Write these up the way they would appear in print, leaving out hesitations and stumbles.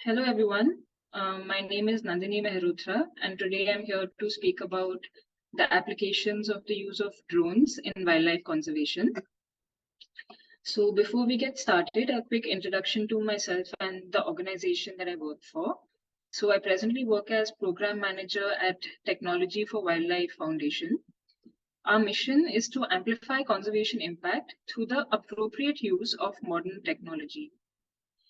Hello everyone, my name is Nandini Mehrotra and today I'm here to speak about the applications of the use of drones in wildlife conservation. So before we get started, a quick introduction to myself and the organization that I work for. So I presently work as Program Manager at Technology for Wildlife Foundation. Our mission is to amplify conservation impact through the appropriate use of modern technology.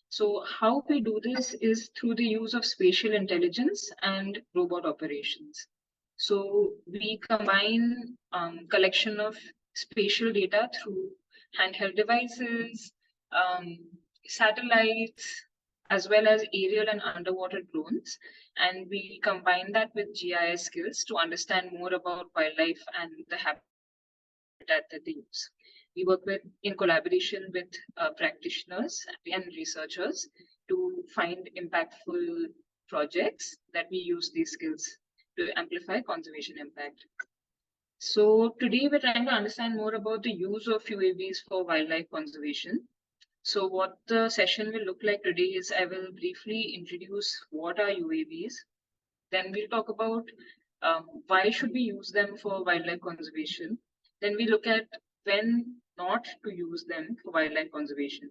So how we do this is through the use of spatial intelligence and robot operations. So we combine collection of spatial data through handheld devices, um, satellites, as well as aerial and underwater drones. And we combine that with GIS skills to understand more about wildlife and the habitat that they use. We work in collaboration with practitioners and researchers to find impactful projects that we use these skills to amplify conservation impact. So today we're trying to understand more about the use of UAVs for wildlife conservation. So what the session will look like today is I will briefly introduce what are UAVs. Then we'll talk about why should we use them for wildlife conservation. Then we look at when not to use them for wildlife conservation.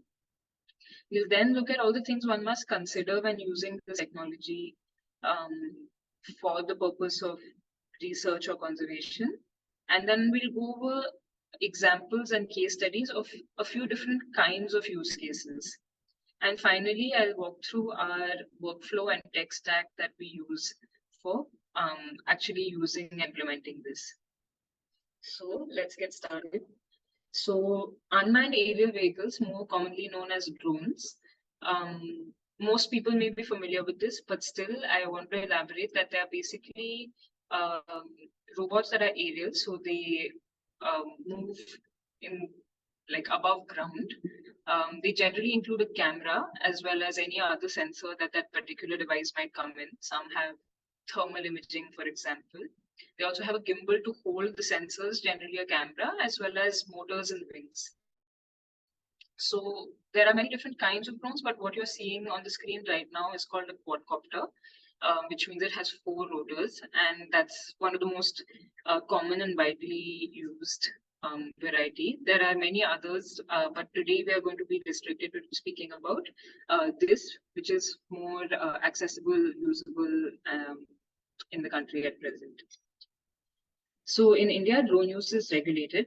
We'll then look at all the things one must consider when using this technology for the purpose of research or conservation. And then we'll go over examples and case studies of a few different kinds of use cases. And finally, I'll walk through our workflow and tech stack that we use for actually using and implementing this. So let's get started. So unmanned aerial vehicles, more commonly known as drones. Most people may be familiar with this, but still I want to elaborate that they are basically robots that are aerial. So they move in like above ground. They generally include a camera as well as any other sensor that that particular device might come in. Some have thermal imaging, for example. They also have a gimbal to hold the sensors, generally a camera, as well as motors and wings. So there are many different kinds of drones, but what you're seeing on the screen right now is called a quadcopter, which means it has 4 rotors, and that's one of the most common and widely used variety. There are many others, but today we are going to be restricted to speaking about this, which is more accessible, usable in the country at present. So in India, drone use is regulated.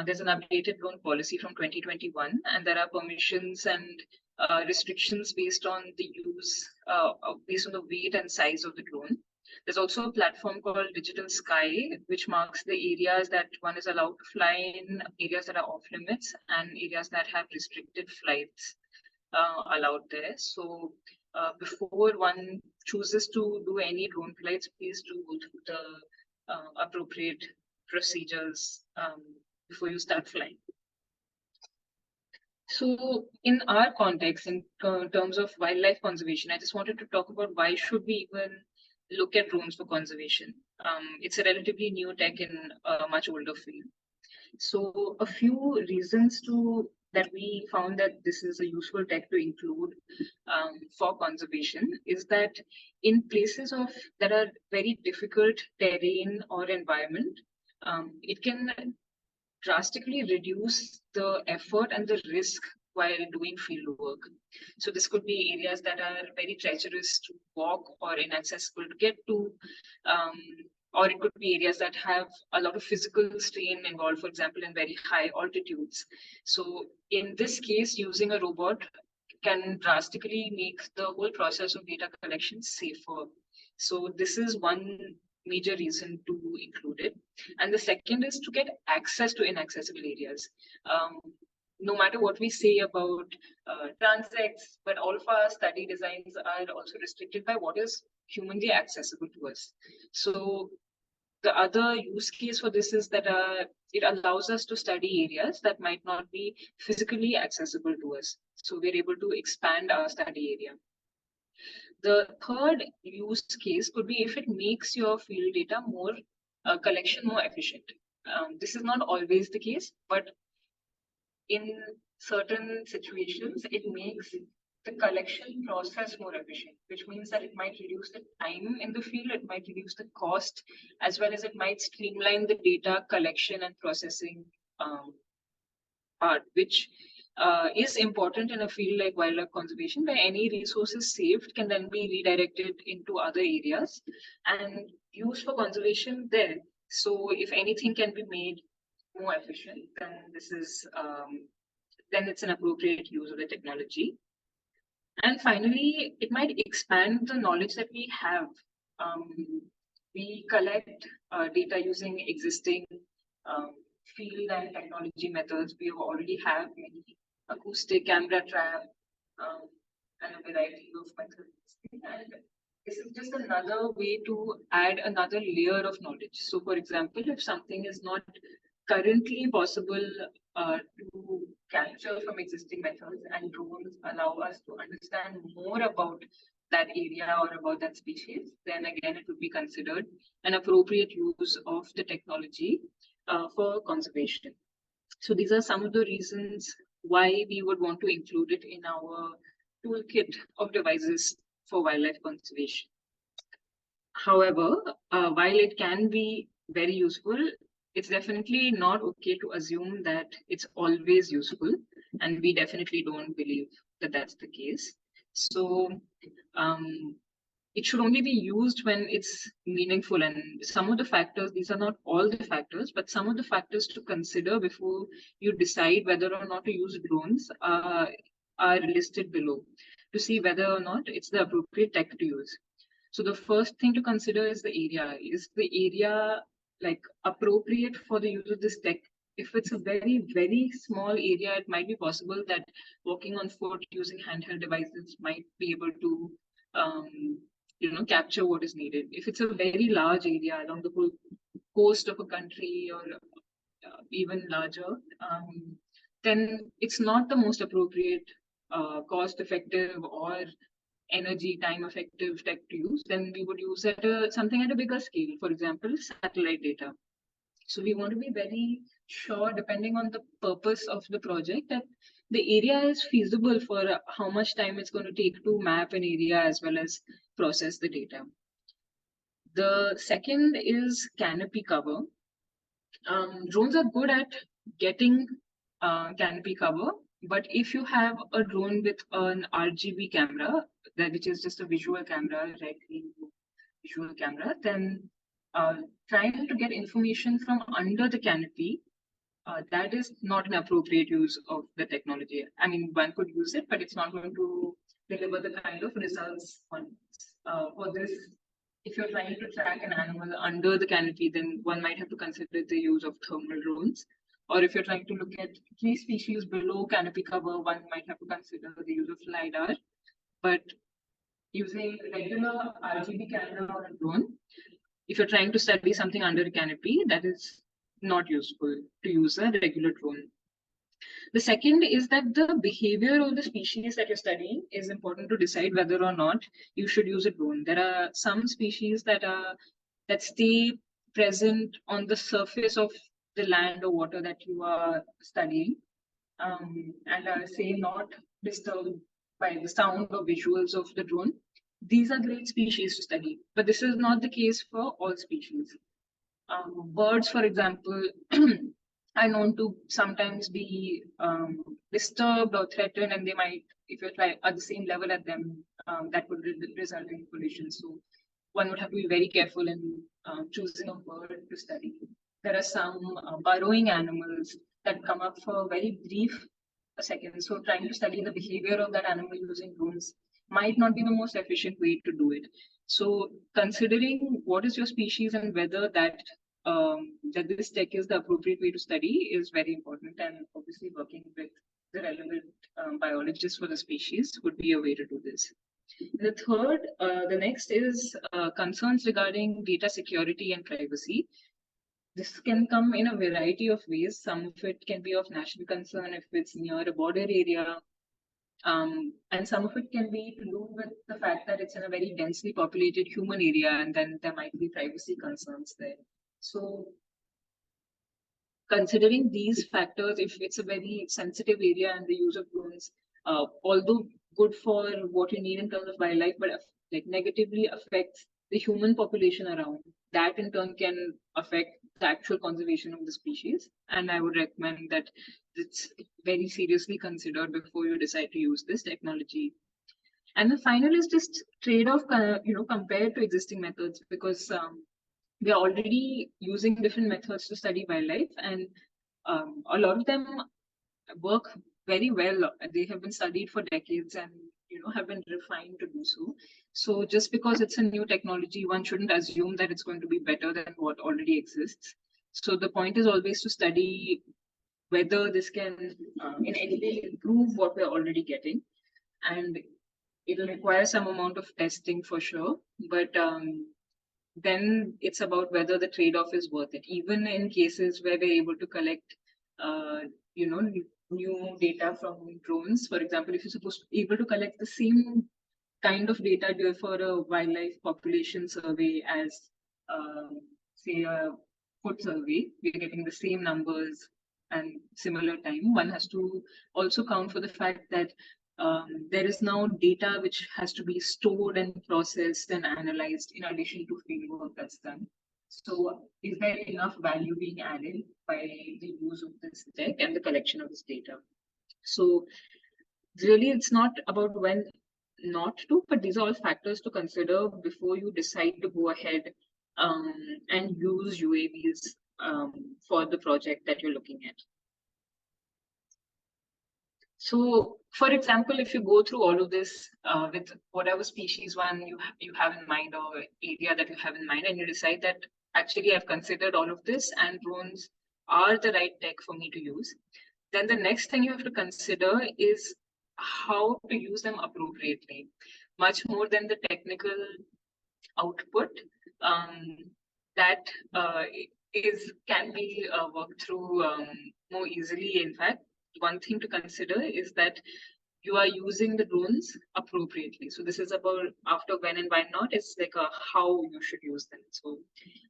There's an updated drone policy from 2021, and there are permissions and restrictions based on the use, based on the weight and size of the drone. There's also a platform called Digital Sky, which marks the areas that one is allowed to fly in, areas that are off limits, and areas that have restricted flights allowed there. So before one chooses to do any drone flights, please do go through the appropriate procedures before you start flying. So in our context, in terms of wildlife conservation, I just wanted to talk about why should we even look at drones for conservation. It's a relatively new tech in a much older field. So a few reasons that we found that this is a useful tech to include for conservation is that in places that are very difficult terrain or environment, it can drastically reduce the effort and the risk while doing field work. So this could be areas that are very treacherous to walk or inaccessible to get to, or it could be areas that have a lot of physical strain involved, for example, in very high altitudes. So in this case, using a robot can drastically make the whole process of data collection safer. So this is one major reason to include it. And the second is to get access to inaccessible areas. No matter what we say about transects, but all of our study designs are also restricted by what is humanly accessible to us. So the other use case for this is that it allows us to study areas that might not be physically accessible to us. So we're able to expand our study area. The third use case could be if it makes your field data collection more efficient. This is not always the case, but in certain situations, it makes the collection process more efficient, which means that it might reduce the time in the field, it might reduce the cost, as well as it might streamline the data collection and processing part, which is important in a field like wildlife conservation, where any resources saved can then be redirected into other areas and used for conservation there. So if anything can be made more efficient, then this is then it's an appropriate use of the technology. And finally, it might expand the knowledge that we have. We collect data using existing field and technology methods. We already have many acoustic camera trap and a variety of methods. And this is just another way to add another layer of knowledge. So for example, if something is not currently possible to capture from existing methods, and drones allow us to understand more about that area or about that species, then again, it would be considered an appropriate use of the technology for conservation. So these are some of the reasons why we would want to include it in our toolkit of devices for wildlife conservation. However, while it can be very useful, it's definitely not okay to assume that it's always useful, and we definitely don't believe that that's the case. So it should only be used when it's meaningful, and some of the factors, these are not all the factors, but some of the factors to consider before you decide whether or not to use drones are listed below to see whether or not it's the appropriate tech to use. So the first thing to consider is the area. Is the area like appropriate for the use of this tech? If it's a very, very small area, it might be possible that walking on foot using handheld devices might be able to capture what is needed. If it's a very large area along the whole coast of a country or even larger, then it's not the most appropriate, cost-effective or energy time-effective tech to use. Then we would use something at a bigger scale, for example, satellite data. So we want to be very sure, depending on the purpose of the project, that the area is feasible for how much time it's going to take to map an area as well as process the data. The second is canopy cover. Drones are good at getting canopy cover, but if you have a drone with an RGB camera, which is just a visual camera, red, green, blue visual camera, then trying to get information from under the canopy, that is not an appropriate use of the technology. I mean, one could use it, but it's not going to deliver the kind of results for this. If you're trying to track an animal under the canopy, then one might have to consider the use of thermal drones. Or if you're trying to look at key species below canopy cover, one might have to consider the use of LiDAR. But using regular RGB camera or a drone, if you're trying to study something under a canopy, that is not useful to use a regular drone. The second is that the behavior of the species that you're studying is important to decide whether or not you should use a drone. There are some species that stay present on the surface of the land or water that you are studying, and are, say, not disturbed by the sound or visuals of the drone. These are great species to study, but this is not the case for all species. Birds, for example, are known to sometimes be disturbed or threatened, and they might, if you're at the same level at them, that would result in collision. So one would have to be very careful in choosing a bird to study. There are some burrowing animals that come up for a very brief second. So trying to study the behavior of that animal using drones might not be the most efficient way to do it. So considering what is your species and whether that this tech is the appropriate way to study is very important, and obviously working with the relevant biologists for the species would be a way to do this. The third, the next is concerns regarding data security and privacy. This can come in a variety of ways. Some of it can be of national concern if it's near a border area. And some of it can be to do with the fact that it's in a very densely populated human area, and then there might be privacy concerns there. So considering these factors, if it's a very sensitive area and the use of drones, although good for what you need in terms of wildlife, but like negatively affects the human population around. That in turn can affect the actual conservation of the species. And I would recommend that it's very seriously considered before you decide to use this technology. And the final is just trade-off, compared to existing methods, because we are already using different methods to study wildlife, and a lot of them work very well. They have been studied for decades and have been refined to do so. So just because it's a new technology, one shouldn't assume that it's going to be better than what already exists. So the point is always to study whether this can in any way improve what we're already getting, and it'll require some amount of testing for sure, but then it's about whether the trade-off is worth it. Even in cases where we're able to collect, uh, new data from drones, for example, if you're supposed to be able to collect the same kind of data for a wildlife population survey as, say, a food survey, we're getting the same numbers and similar time. One has to also count for the fact that there is now data which has to be stored and processed and analyzed in addition to field work that's done. So is there enough value being added by the use of this tech and the collection of this data? So really, it's not about when not to, but these are all factors to consider before you decide to go ahead and use UAVs for the project that you're looking at. So, for example, if you go through all of this with whatever species one you have in mind or area that you have in mind, and you decide that actually I've considered all of this and drones are the right tech for me to use, then the next thing you have to consider is how to use them appropriately, much more than the technical output. That can be worked through more easily. In fact, one thing to consider is that you are using the drones appropriately. So this is about after when and why not. It's like a how you should use them. So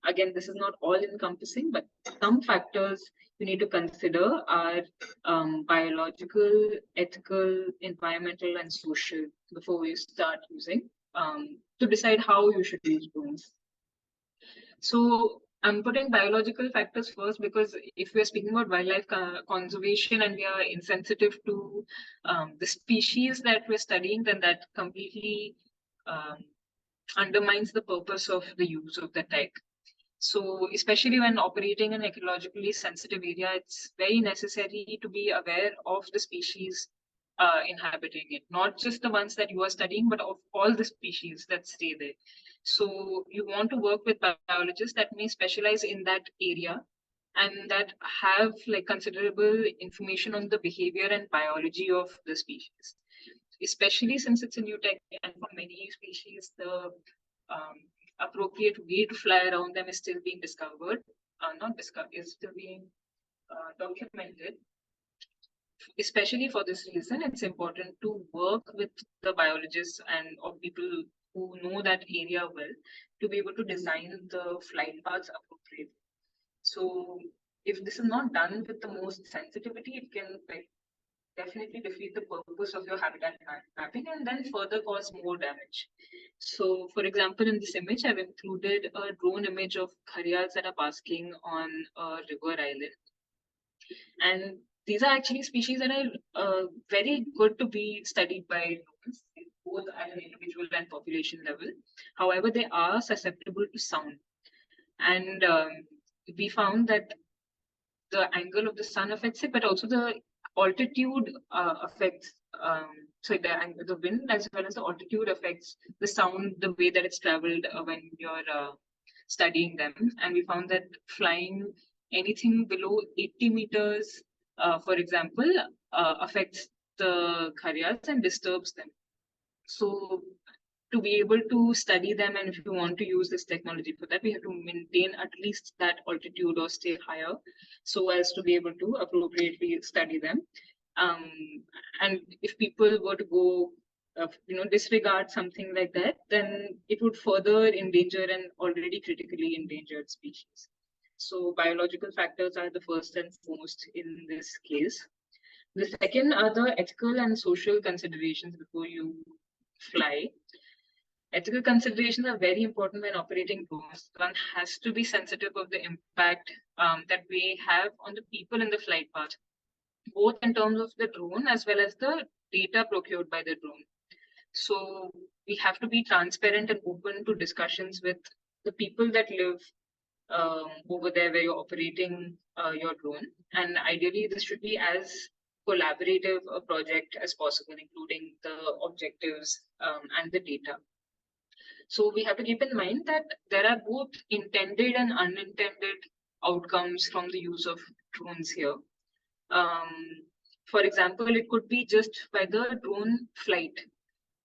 again, this is not all encompassing, but some factors you need to consider are biological, ethical, environmental, and social before you start using to decide how you should use drones. So I'm putting biological factors first because if we're speaking about wildlife conservation and we are insensitive to the species that we're studying, then that completely undermines the purpose of the use of the tech. So especially when operating in an ecologically sensitive area, it's very necessary to be aware of the species inhabiting it, not just the ones that you are studying, but of all the species that stay there. So you want to work with biologists that may specialize in that area and that have like considerable information on the behavior and biology of the species, especially since it's a new tech, and for many species, the appropriate way to fly around them is still being discovered, not discovered, is still being documented. Especially for this reason, it's important to work with the biologists and or people who know that area well to be able to design the flight paths appropriately. So if this is not done with the most sensitivity, it can definitely defeat the purpose of your habitat mapping and then further cause more damage. So for example, in this image, I've included a drone image of gharials that are basking on a river island. And these are actually species that are very good to be studied by drones, both at an individual and population level. However, they are susceptible to sound. And we found that the angle of the sun affects it, but also the altitude affects. So the wind as well as the altitude affects the sound, the way that it's traveled when you're studying them. And we found that flying anything below 80 meters, for example, affects the gharials and disturbs them. So to be able to study them, and if you want to use this technology for that, we have to maintain at least that altitude or stay higher so as to be able to appropriately study them. And if people were to go disregard something like that, then it would further endanger an already critically endangered species. So biological factors are the first and foremost in this case. The second are the ethical and social considerations before you fly. Ethical considerations are very important when operating drones. One has to be sensitive of the impact that we have on the people in the flight path, both in terms of the drone as well as the data procured by the drone. So we have to be transparent and open to discussions with the people that live over there where you're operating your drone. And ideally, this should be as collaborative a project as possible, including the objectives and the data. So we have to keep in mind that there are both intended and unintended outcomes from the use of drones here. For example, it could be just by the drone flight.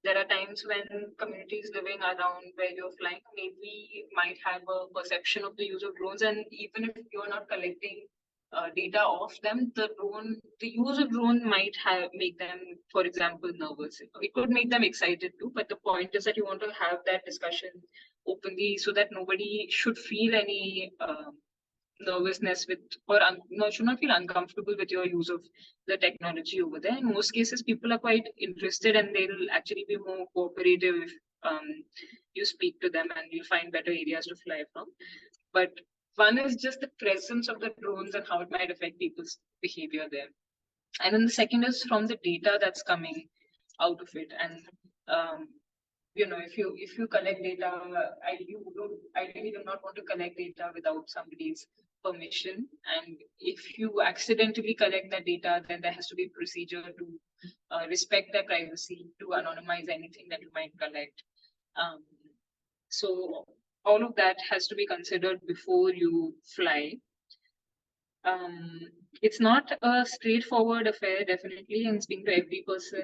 There are times when communities living around where you're flying maybe might have a perception of the use of drones, and even if you're not collecting data of them, the use of drone might make them, for example, nervous. It could make them excited too, but the point is that you want to have that discussion openly so that nobody should feel any nervousness with, or no, should not feel uncomfortable with your use of the technology over there. In most cases, people are quite interested and they'll actually be more cooperative if you speak to them, and you'll find better areas to fly from. But one is just the presence of the drones and how it might affect people's behavior there. And then the second is from the data that's coming out of it. And if you collect data, you ideally do not want to collect data without somebody's permission. And if you accidentally collect that data, then there has to be a procedure to respect their privacy, to anonymize anything that you might collect. So all of that has to be considered before you fly. It's not a straightforward affair, definitely, and speaking to every person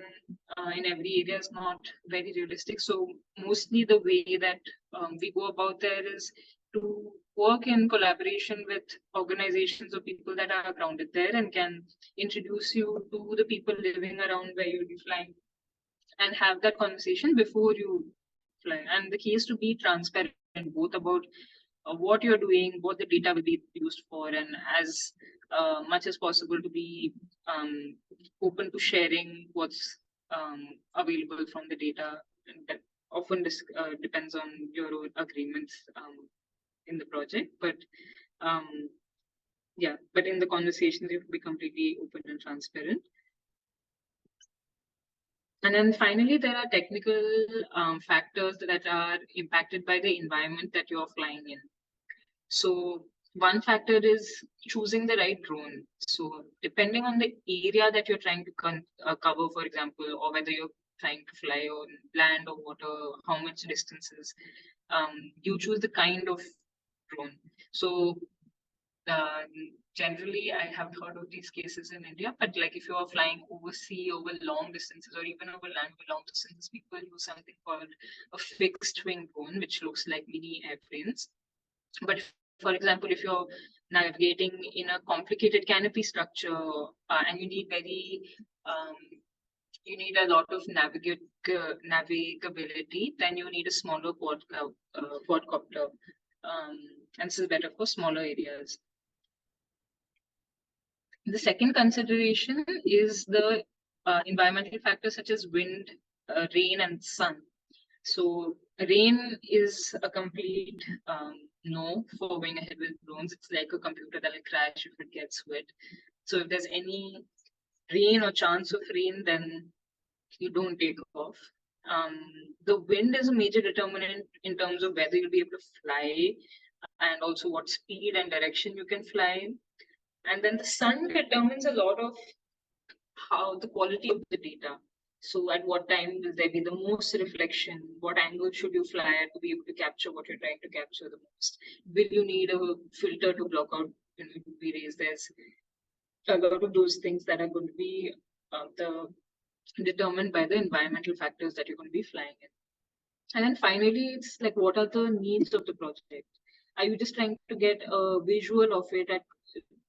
in every area is not very realistic. So mostly the way that we go about there is to work in collaboration with organizations or people that are grounded there and can introduce you to the people living around where you'll be flying and have that conversation before you fly. And the key is to be transparent both about what you're doing, what the data will be used for, and as much as possible to be open to sharing what's available from the data. And that often depends on your own agreements in the project. But but in the conversations, you have to be completely open and transparent. And then finally, there are technical factors that are impacted by the environment that you're flying in. So one factor is choosing the right drone. So depending on the area that you're trying to cover, for example, or whether you're trying to fly on land or water, how much distances, you choose the kind of drone. So generally, I have heard of these cases in India, but like if you are flying overseas over long distances or even over land for long distances, people use something called a fixed wing drone, which looks like mini airplanes. But for example, if you're navigating in a complicated canopy structure and you need a lot of navigability, then you need a smaller quadcopter. And this is better for smaller areas. The second consideration is the environmental factors such as wind, rain, and sun. So rain is a complete no for going ahead with drones. It's like a computer that will crash if it gets wet. So if there's any rain or chance of rain, then you don't take off. The wind is a major determinant in terms of whether you'll be able to fly and also what speed and direction you can fly. And then the sun determines a lot of how the quality of the data. So at what time will there be the most reflection? What angle should you fly at to be able to capture what you're trying to capture the most? Will you need a filter to block out UV rays? There's a lot of those things that are going to be determined by the environmental factors that you're going to be flying in. And then finally, it's like, what are the needs of the project? Are you just trying to get a visual of it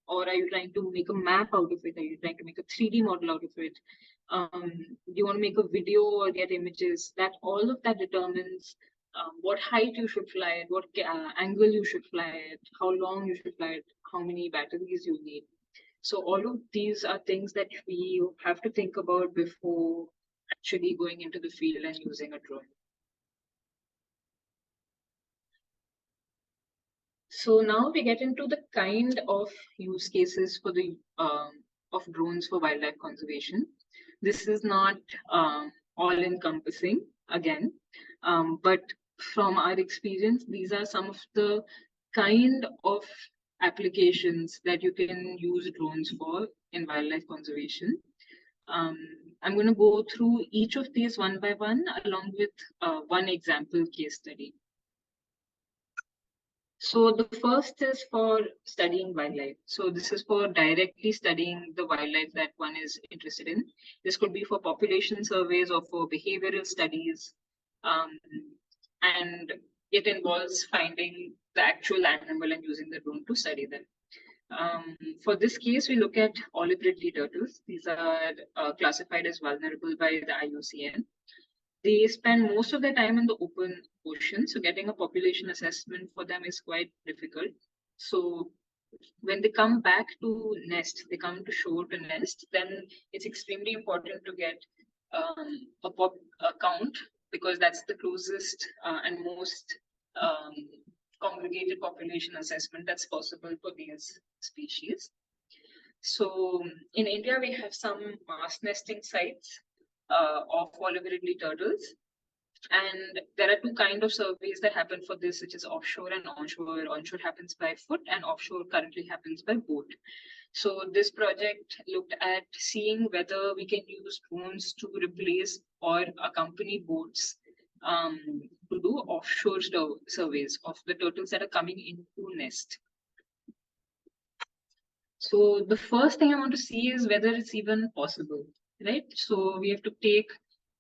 or are you trying to make a map out of it? Are you trying to make a 3D model out of it? Do you want to make a video or get images? That all of that determines what height you should fly at, what angle you should fly at, how long you should fly at, how many batteries you need. So all of these are things that we have to think about before actually going into the field and using a drone. So now we get into the kind of use cases for the of drones for wildlife conservation. This is not all encompassing again, but from our experience, these are some of the kind of applications that you can use drones for in wildlife conservation. Um, I'm going to go through each of these one by one, along with one example case study. So the first is for studying wildlife. So this is for directly studying the wildlife that one is interested in. This could be for population surveys or for behavioral studies. Um, and it involves finding the actual animal and using the drone to study them. For this case, we look at olive ridley turtles. These are classified as vulnerable by the IUCN. They spend most of their time in the open ocean, so getting a population assessment for them is quite difficult. So when they come back to nest, they come to shore to nest, then it's extremely important to get a count, because that's the closest and most um, congregated population assessment that's possible for these species. So in India, we have some mass nesting sites of olive ridley turtles. And there are two kind of surveys that happen for this, which is offshore and onshore. Onshore happens by foot and offshore currently happens by boat. So this project looked at seeing whether we can use drones to replace or accompany boats to do offshore surveys of the turtles that are coming into nest. So the first thing I want to see is whether it's even possible, right? So we have to take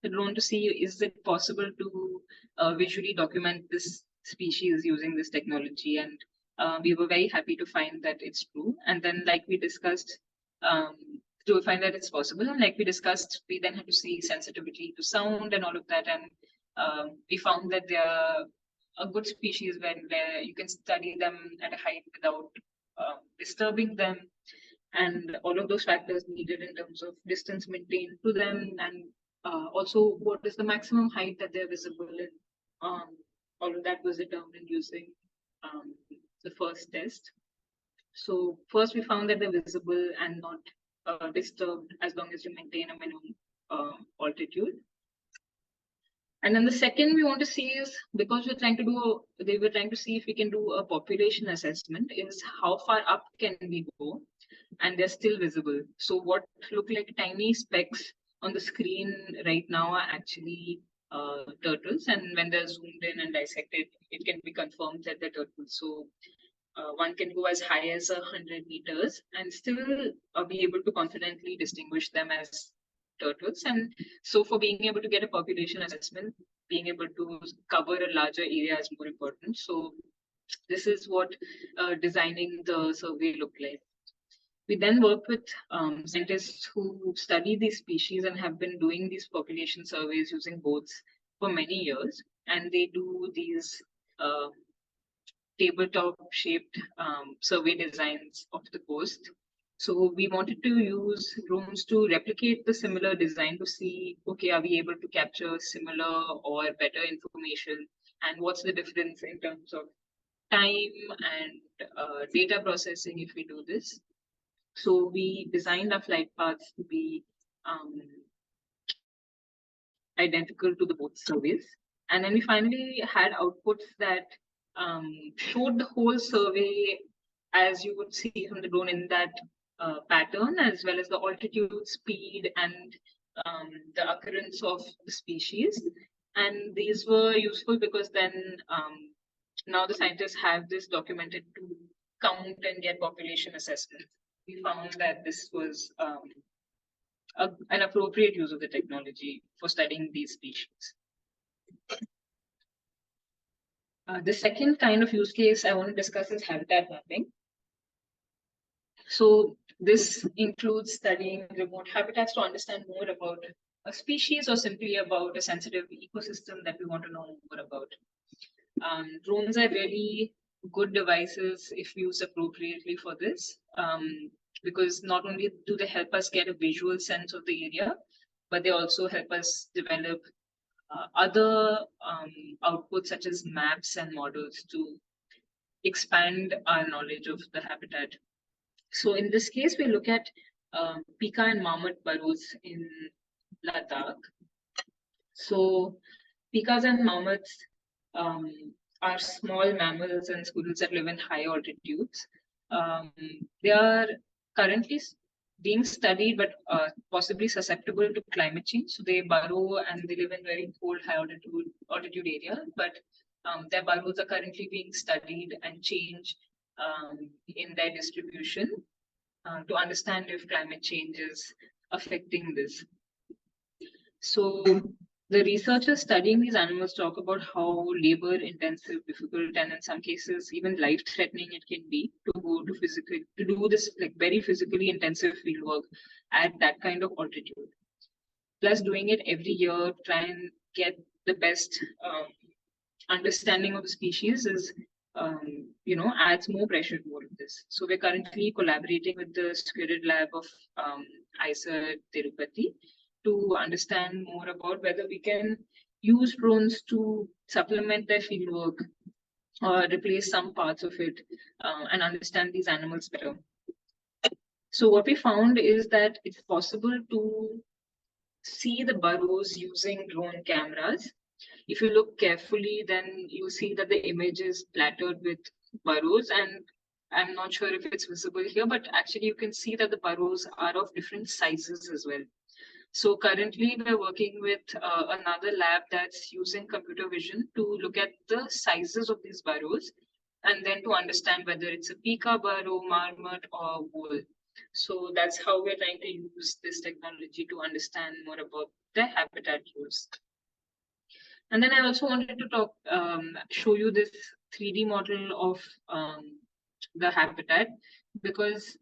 the drone to see, is it possible to visually document this species using this technology? And we were very happy to find that it's true. And then, like we discussed, to find that it's possible, and like we discussed, we then had to see sensitivity to sound and all of that. And we found that they are a good species where you can study them at a height without disturbing them, and all of those factors needed in terms of distance maintained to them, and also what is the maximum height that they're visible in. All of that was determined using the first test. So first we found that they're visible and not disturbed as long as you maintain a minimum altitude. And then the second we want to see is, because they were trying to see if we can do a population assessment, is how far up can we go, and they're still visible. So what look like tiny specks on the screen right now are actually turtles, and when they're zoomed in and dissected, it can be confirmed that they're turtles. So one can go as high as 100 meters and still be able to confidently distinguish them as turtles. And so for being able to get a population assessment, being able to cover a larger area is more important. So this is what designing the survey looked like. We then work with scientists who study these species and have been doing these population surveys using boats for many years. And they do these tabletop shaped survey designs of the coast. So we wanted to use drones to replicate the similar design to see, okay, are we able to capture similar or better information? And what's the difference in terms of time and data processing if we do this? So we designed our flight paths to be identical to the both surveys. And then we finally had outputs that showed the whole survey as you would see from the drone in that pattern, as well as the altitude, speed, and the occurrence of the species. And these were useful because then now the scientists have this documented to count and get population assessments. We found that this was an appropriate use of the technology for studying these species. The second kind of use case I want to discuss is habitat mapping. So this includes studying remote habitats to understand more about a species or simply about a sensitive ecosystem that we want to know more about. Drones are really good devices if used appropriately for this. because not only do they help us get a visual sense of the area, but they also help us develop other outputs such as maps and models to expand our knowledge of the habitat. So in this case, we look at pika and marmot burrows in Ladakh. So pikas and marmots are small mammals and squirrels that live in high altitudes. Um, they are currently being studied, but possibly susceptible to climate change. So they burrow and they live in very cold, high altitude areas. But their burrows are currently being studied and changed in their distribution to understand if climate change is affecting this. So the researchers studying these animals talk about how labor intensive, difficult, and in some cases even life threatening it can be to go to do this like very physically intensive field work at that kind of altitude. Plus, doing it every year, try and get the best understanding of the species is adds more pressure to all of this. So we're currently collaborating with the Squirrel Lab of ISA Tirupati to understand more about whether we can use drones to supplement their fieldwork or replace some parts of it and understand these animals better. So what we found is that it's possible to see the burrows using drone cameras. If you look carefully, then you'll see that the image is plattered with burrows, and I'm not sure if it's visible here, but actually you can see that the burrows are of different sizes as well. So currently we're working with another lab that's using computer vision to look at the sizes of these burrows and then to understand whether it's a pika burrow, marmot, or vole. So that's how we're trying to use this technology to understand more about the habitat use. And then I also wanted to show you this 3D model of the habitat, because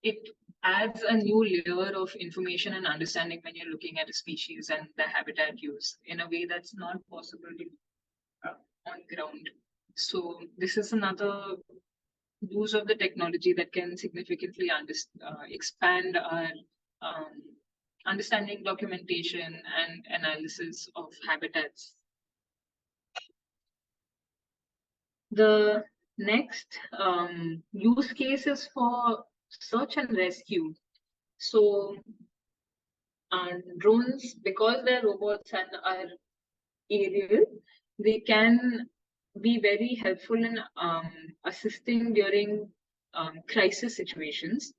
it adds a new layer of information and understanding when you're looking at a species and the habitat use in a way that's not possible on ground. So this is another use of the technology that can significantly expand our understanding, documentation, and analysis of habitats. The next use case is for search and rescue. So drones, because they're robots and are aerial, they can be very helpful in assisting during crisis situations.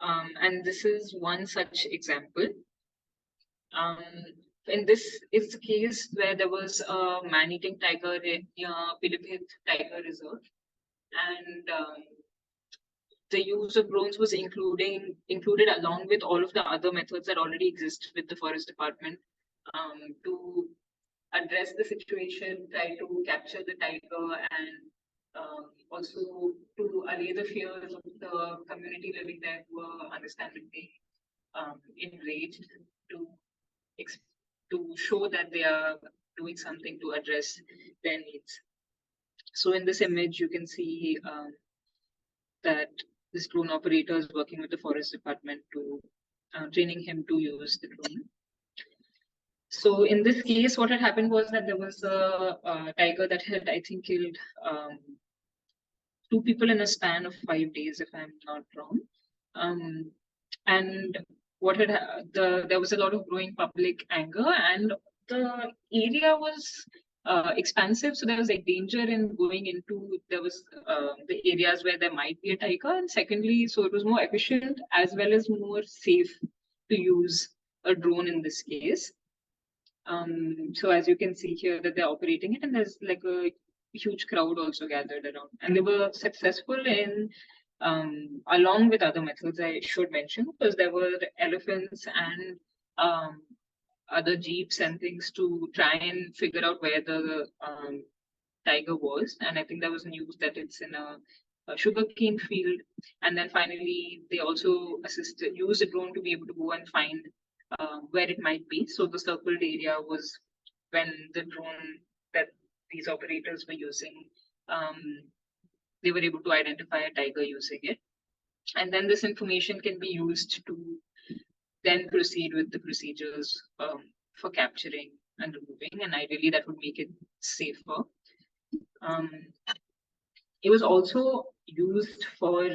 And this is one such example. And this is the case where there was a man-eating tiger near Pilibhit Tiger Reserve, and the use of drones was included along with all of the other methods that already exist with the forest department to address the situation, try to capture the tiger, and also to allay the fears of the community living there who were understandably enraged, to show that they are doing something to address their needs. So in this image, you can see that this drone operator is working with the forest department to training him to use the drone. So in this case, what had happened was that there was a tiger that had, I think, killed 2 people in a span of 5 days, if I'm not wrong. And what had there was a lot of growing public anger, and the area was expansive, so there was like danger in going into the areas where there might be a tiger, and secondly, so it was more efficient as well as more safe to use a drone in this case. So as you can see here that they're operating it, and there's like a huge crowd also gathered around, and they were successful in along with other methods I should mention, because there were elephants and other jeeps and things to try and figure out where the tiger was. And I think there was news that it's in a sugarcane field. And then finally, they also used a drone to be able to go and find where it might be. So the circled area was when the drone that these operators were using, they were able to identify a tiger using it. And then this information can be used to then proceed with the procedures for capturing and removing, and ideally that would make it safer. It was also used for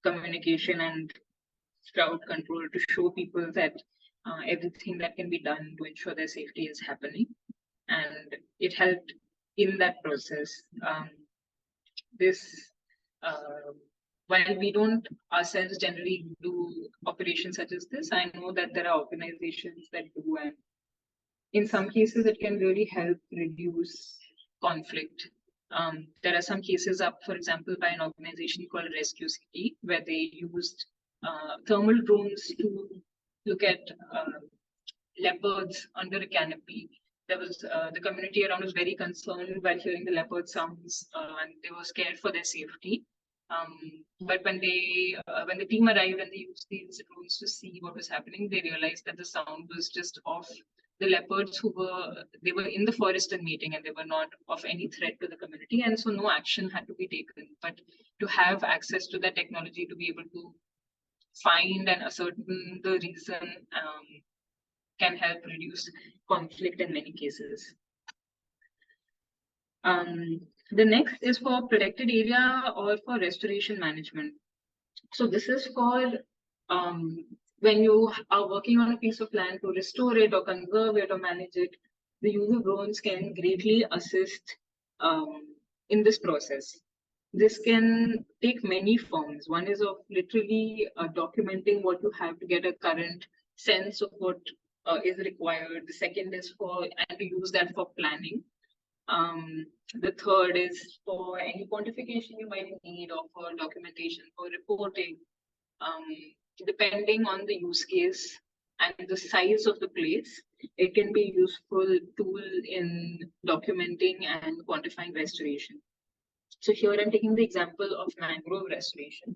communication and crowd control to show people that everything that can be done to ensure their safety is happening, and it helped in that process. This while we don't ourselves generally do operations such as this, I know that there are organizations that do, and in some cases it can really help reduce conflict. There are some cases up, for example, by an organization called Rescue City, where they used thermal drones to look at leopards under a canopy. There was the community around was very concerned while hearing the leopard sounds, and they were scared for their safety. But when the team arrived and they used these drones to see what was happening, they realized that the sound was just of the leopards they were in the forest and mating, and they were not of any threat to the community, and so no action had to be taken. But to have access to that technology to be able to find and ascertain the reason can help reduce conflict in many cases. The next is for protected area or for restoration management. So this is for when you are working on a piece of land to restore it or conserve it or manage it, the use of drones can greatly assist in this process. This can take many forms. One is of literally documenting what you have to get a current sense of what is required. The second is and to use that for planning. The third is for any quantification you might need, or for documentation, for reporting. Depending on the use case and the size of the place, it can be a useful tool in documenting and quantifying restoration. So here I'm taking the example of mangrove restoration.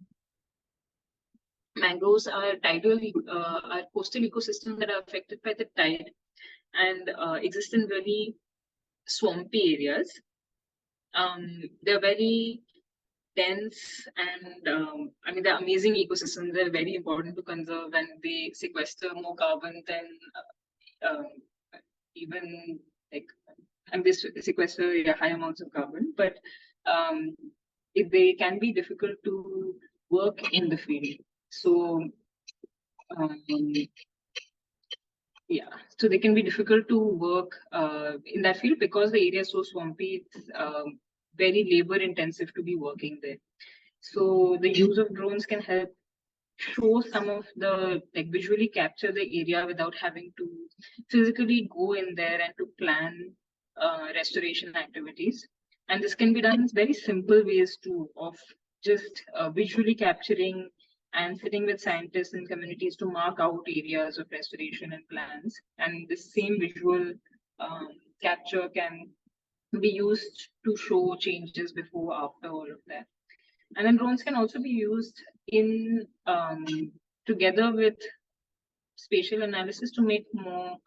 Mangroves are are coastal ecosystems that are affected by the tide and exist in really swampy areas. They're very dense and I mean, they're amazing ecosystems. They're very important to conserve, and they sequester more carbon than even like, and they sequester high amounts of carbon, but they can be difficult to work in the field. So yeah, so they can be difficult to work in that field because the area is so swampy. It's very labor intensive to be working there. So the use of drones can help show some of the, like, visually capture the area without having to physically go in there and to plan restoration activities. And this can be done in very simple ways too, of just visually capturing and sitting with scientists and communities to mark out areas of restoration and plans. And the same visual capture can be used to show changes before, after, all of that. And then drones can also be used in together with spatial analysis to make more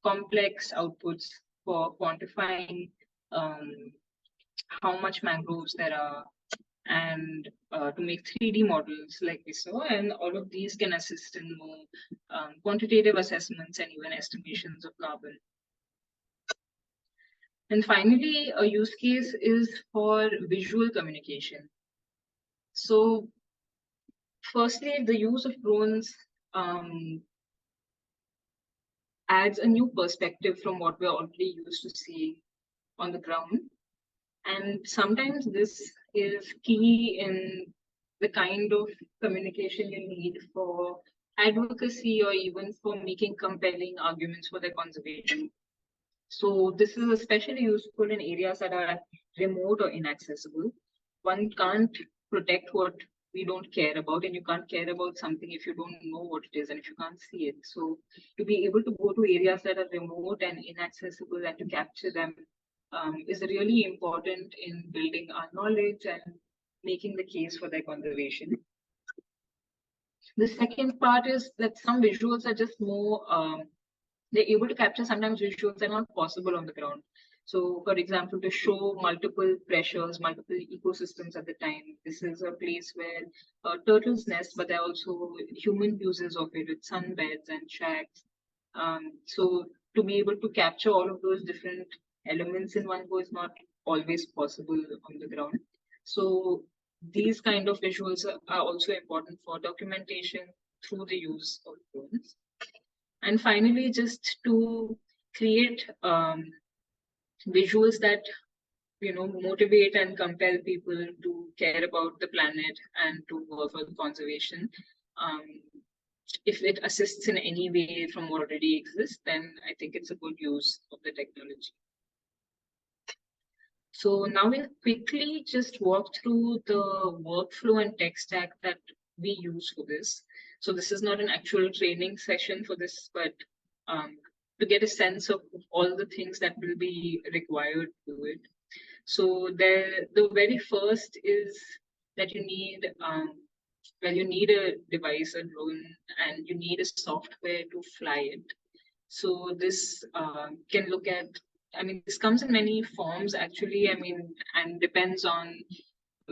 complex outputs for quantifying how much mangroves there are, and to make 3D models like we saw. And all of these can assist in more quantitative assessments and even estimations of carbon. And finally, a use case is for visual communication. So firstly, the use of drones adds a new perspective from what we're already used to seeing on the ground. And sometimes this is key in the kind of communication you need for advocacy or even for making compelling arguments for their conservation. So this is especially useful in areas that are remote or inaccessible. One can't protect what we don't care about, and you can't care about something if you don't know what it is and if you can't see it. So to be able to go to areas that are remote and inaccessible and to capture them is really important in building our knowledge and making the case for their conservation. The second part is that some visuals are just more, they're able to capture sometimes visuals that are not possible on the ground. So, for example, to show multiple pressures, multiple ecosystems at the time. This is a place where turtles nest, but there are also human uses of it with sunbeds and shacks. So, to be able to capture all of those different elements in one go is not always possible on the ground. So, these kind of visuals are also important for documentation through the use of drones. And finally, just to create visuals that motivate and compel people to care about the planet and to work for conservation. um, if it assists in any way from what already exists, then I think it's a good use of the technology. So now we'll quickly just walk through the workflow and tech stack that we use for this. So this is not an actual training session for this, but to get a sense of all the things that will be required to it. So the very first is that you need you need a device, a drone, and you need a software to fly it. So this can look at, I mean, this comes in many forms actually, I mean, and depends on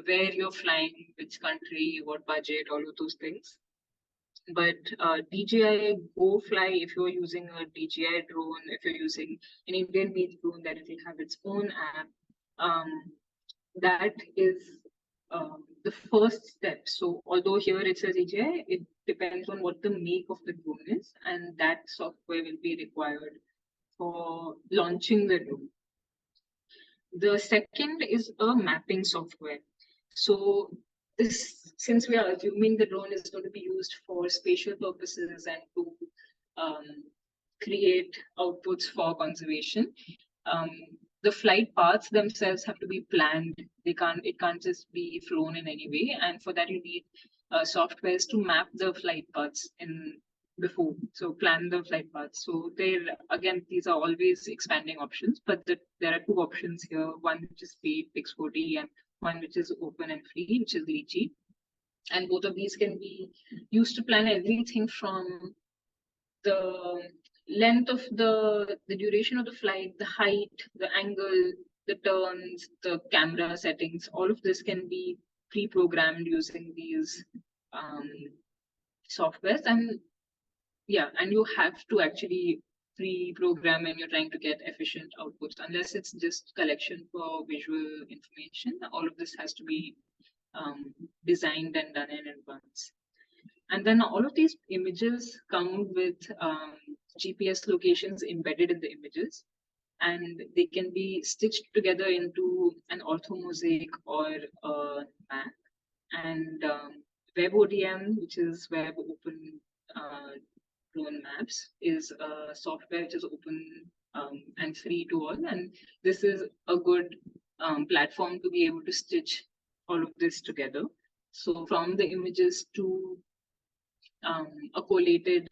where you're flying, which country, what budget, all of those things. But DJI Go Fly, if you're using a DJI drone, if you're using an Indian-made drone, that it will have its own app. That is the first step. So although here it says DJI, it depends on what the make of the drone is, and that software will be required for launching the drone. The second is a mapping software. So this, since we are assuming the drone is going to be used for spatial purposes and to create outputs for conservation, the flight paths themselves have to be planned. It can't just be flown in any way. And for that, you need softwares to map the flight paths in before. So plan the flight paths. So again, these are always expanding options, but there are two options here. One which is paid, Pix4D, and one which is open and free, which is Lychee. And both of these can be used to plan everything from the length of the duration of the flight, the height, the angle, the turns, the camera settings. All of this can be pre-programmed using these softwares. And yeah, and you have to actually pre-program when you're trying to get efficient outputs. Unless it's just collection for visual information, all of this has to be designed and done in advance. And then all of these images come with GPS locations embedded in the images, and they can be stitched together into an orthomosaic or a map. And WebODM, which is Web Open Drone Maps, is a software which is open and free to all. And this is a good platform to be able to stitch all of this together. So from the images to a collated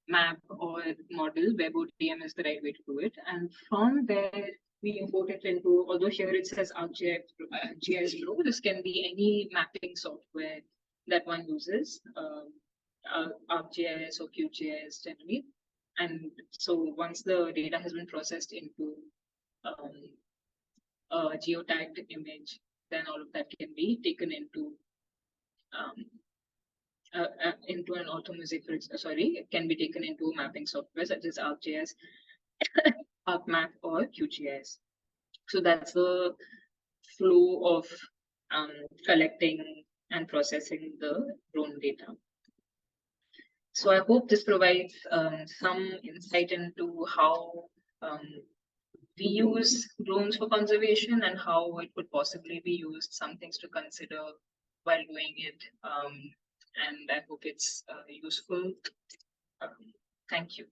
map or model, WebODM is the right way to do it. And from there, we import it into, although here it says ArcGIS Pro, this can be any mapping software that one uses, ArcGIS or QGIS generally. And so once the data has been processed into a geotagged image, then all of that can be taken into an orthomosaic, it can be taken into mapping software such as ArcGIS, ArcMap, or QGIS. So that's the flow of collecting and processing the drone data. So I hope this provides some insight into how we use drones for conservation and how it could possibly be used, some things to consider while doing it. And I hope it's useful. Thank you.